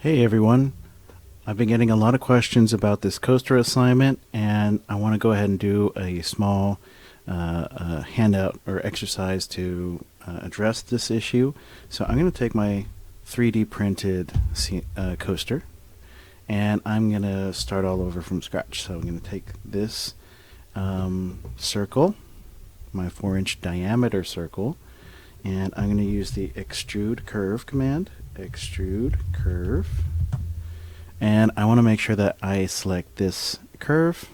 Hey everyone, I've been getting a lot of questions about this coaster assignment, and I want to go ahead and do a small handout or exercise to address this issue. So I'm going to take my 3D printed coaster, and I'm going to start all over from scratch. So I'm going to take this circle, my 4-inch diameter circle, and I'm going to use the ExtrudeCrv command, ExtrudeCrv, and I want to make sure that I select this curve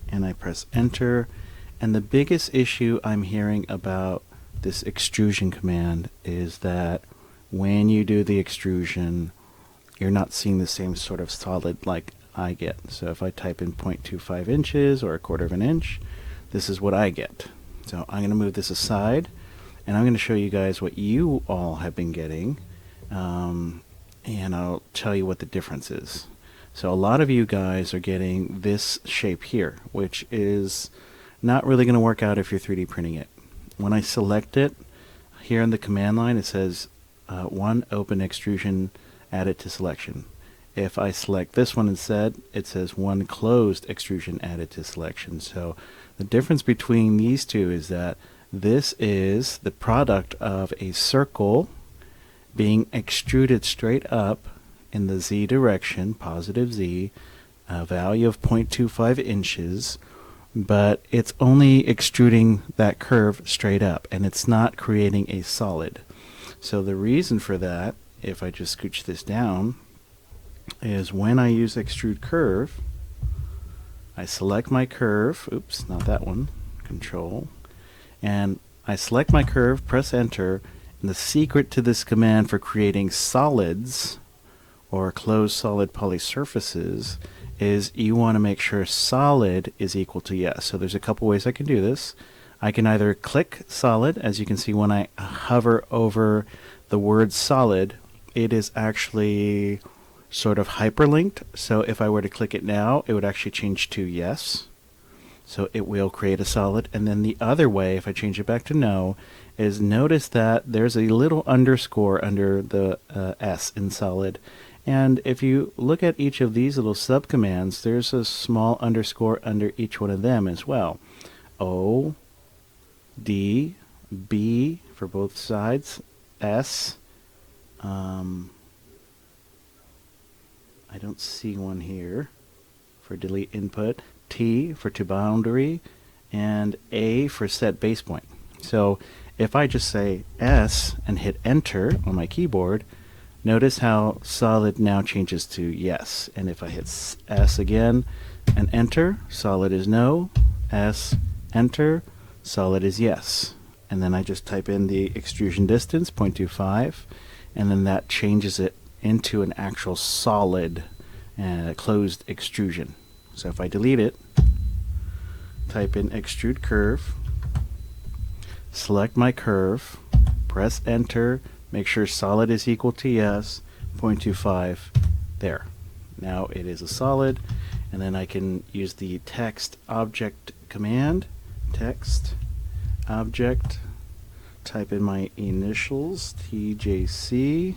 and I press enter. And the biggest issue I'm hearing about this extrusion command is that when you do the extrusion, you're not seeing the same sort of solid like I get. So if I type in 0.25 inches or 1/4 of an inch, this is what I get. So I'm going to move this aside, and I'm going to show you guys what you all have been getting, and I'll tell you what the difference is. So a lot of you guys are getting this shape here, which is not really going to work out if you're 3D printing it. When I select it, here in the command line it says 1 open extrusion added to selection. If I select this one instead, it says 1 closed extrusion added to selection. So the difference between these two is that this is the product of a circle being extruded straight up in the Z direction, positive Z, a value of 0.25 inches, but it's only extruding that curve straight up, and it's not creating a solid. So the reason for that, if I just scooch this down, is when I use ExtrudeCrv, I select my curve, oops, not that one, Control, and I select my curve, press enter, and the secret to this command for creating solids or closed solid poly surfaces is you want to make sure solid is equal to yes. So there's a couple ways I can do this. I can either click solid, as you can see when I hover over the word solid, it is actually sort of hyperlinked. So if I were to click it now, it would actually change to yes. So it will create a solid. And then the other way, if I change it back to no, is notice that there's a little underscore under the S in solid. And if you look at each of these little subcommands, there's a small underscore under each one of them as well. O, D, B for both sides, S. I don't see one here for delete input, T for to boundary, and A for set base point. So if I just say S and hit enter on my keyboard, notice how solid now changes to yes. And if I hit S again and enter, solid is no, S, enter, solid is yes. And then I just type in the extrusion distance, 0.25, and then that changes it into an actual solid closed extrusion. So if I delete it, type in ExtrudeCrv, select my curve, press enter, make sure solid is equal to yes, 0.25, there. Now it is a solid, and then I can use the text object command, text object, type in my initials, TJC.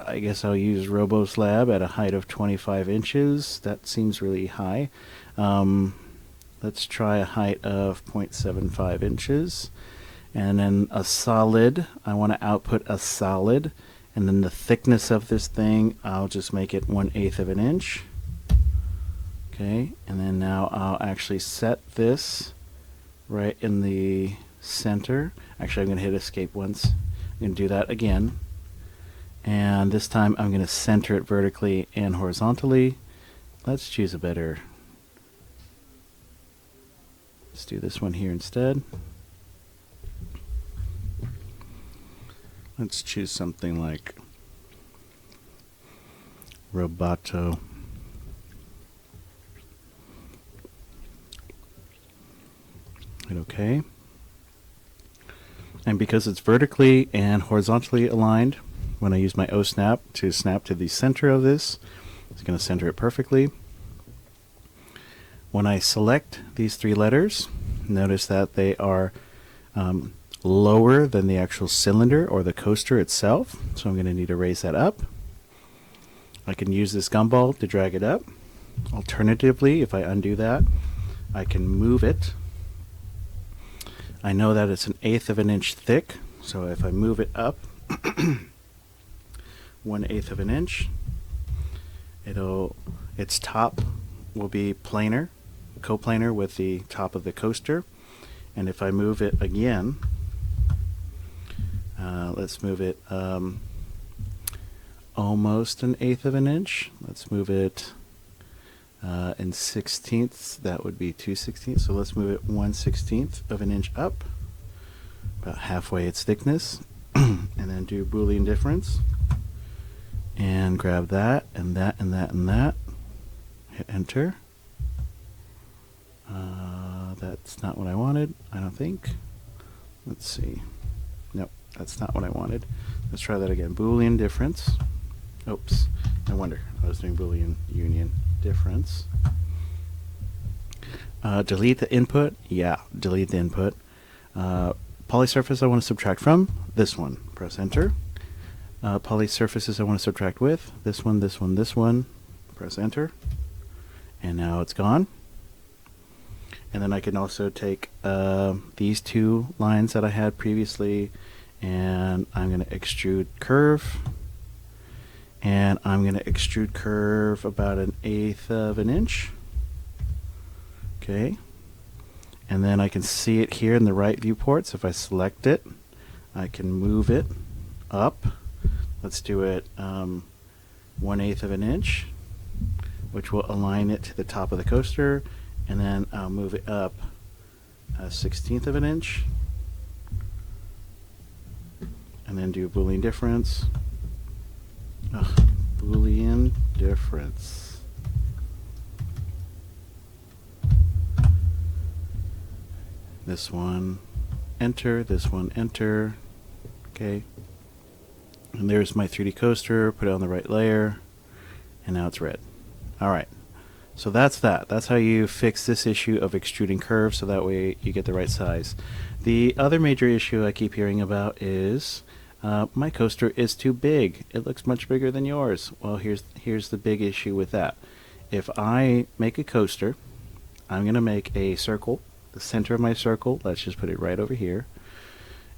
I guess I'll use RoboSlab at a height of 25 inches. That seems really high. Let's try a height of 0.75 inches. And then a solid, I want to output a solid. And then the thickness of this thing, I'll just make it 1/8 of an inch. Okay, and then now I'll actually set this right in the center. Actually, I'm going to hit escape once. I'm going to do that again. And this time I'm going to center it vertically and horizontally. Let's choose a better. Let's do this one here instead. Let's choose something like Roboto. Hit OK. And because it's vertically and horizontally aligned, when I use my O snap to snap to the center of this, it's going to center it perfectly. When I select these 3 letters, notice that they are lower than the actual cylinder or the coaster itself. So I'm going to need to raise that up. I can use this gumball to drag it up. Alternatively, if I undo that, I can move it. I know that it's 1/8 of an inch thick, so if I move it up 1/8 of an inch, its top will be planar, coplanar with the top of the coaster. And if I move it again, let's move it almost 1/8 of an inch. Let's move it in 16ths. That would be 2/16. So let's move it 1/16 of an inch up, about halfway its thickness, and then do Boolean difference, and grab that and that and that and that. Hit enter. That's not what I wanted, I don't think. Let's see. Nope, that's not what I wanted. Let's try that again. Boolean difference. Oops, no wonder. I was doing Boolean union difference. Delete the input. Yeah, delete the input. Polysurface I want to subtract from. This one. Press enter. Polysurfaces I want to subtract with. This one, this one, this one. Press enter. And now it's gone. And then I can also take these two lines that I had previously, and I'm going to extrude curve. And I'm going to extrude curve about 1/8 of an inch. Okay. And then I can see it here in the right viewport. So if I select it, I can move it up. Let's do it 1/8 of an inch, which will align it to the top of the coaster. And then I'll move it up 1/16 of an inch, and then do Boolean difference. Boolean difference. This one, enter. This one, enter. Okay. And there's my 3D coaster. Put it on the right layer, and now it's red. All right. So that's that. That's how you fix this issue of extruding curves, so that way you get the right size. The other major issue I keep hearing about is my coaster is too big. It looks much bigger than yours. Well, here's the big issue with that. If I make a coaster, I'm going to make a circle, the center of my circle. Let's just put it right over here.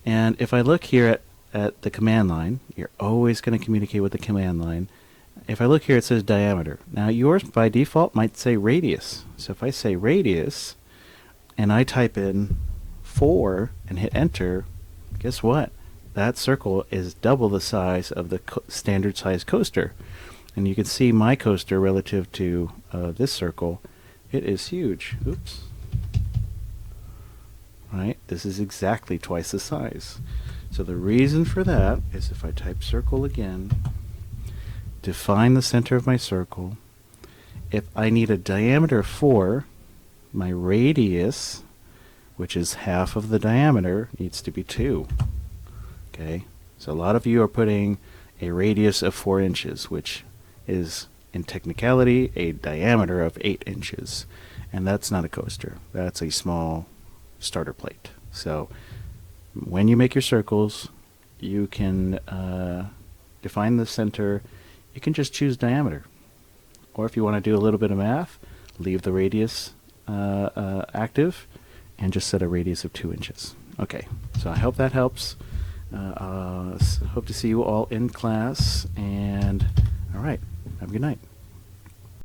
And if I look here at the command line, you're always going to communicate with the command line. If I look here, it says diameter. Now yours by default might say radius. So if I say radius and I type in 4 and hit enter, guess what? That circle is double the size of the standard size coaster. And you can see my coaster relative to this circle. It is huge. Oops. Right? This is exactly twice the size. So the reason for that is if I type circle again, define the center of my circle. If I need a diameter of 4, my radius, which is half of the diameter, needs to be 2. Okay, so a lot of you are putting a radius of 4 inches, which is in technicality a diameter of 8 inches. And that's not a coaster. That's a small starter plate. So when you make your circles, you can define the center. You can just choose diameter. Or if you want to do a little bit of math, leave the radius active and just set a radius of 2 inches. Okay, so I hope that helps. Hope to see you all in class, and all right, have a good night.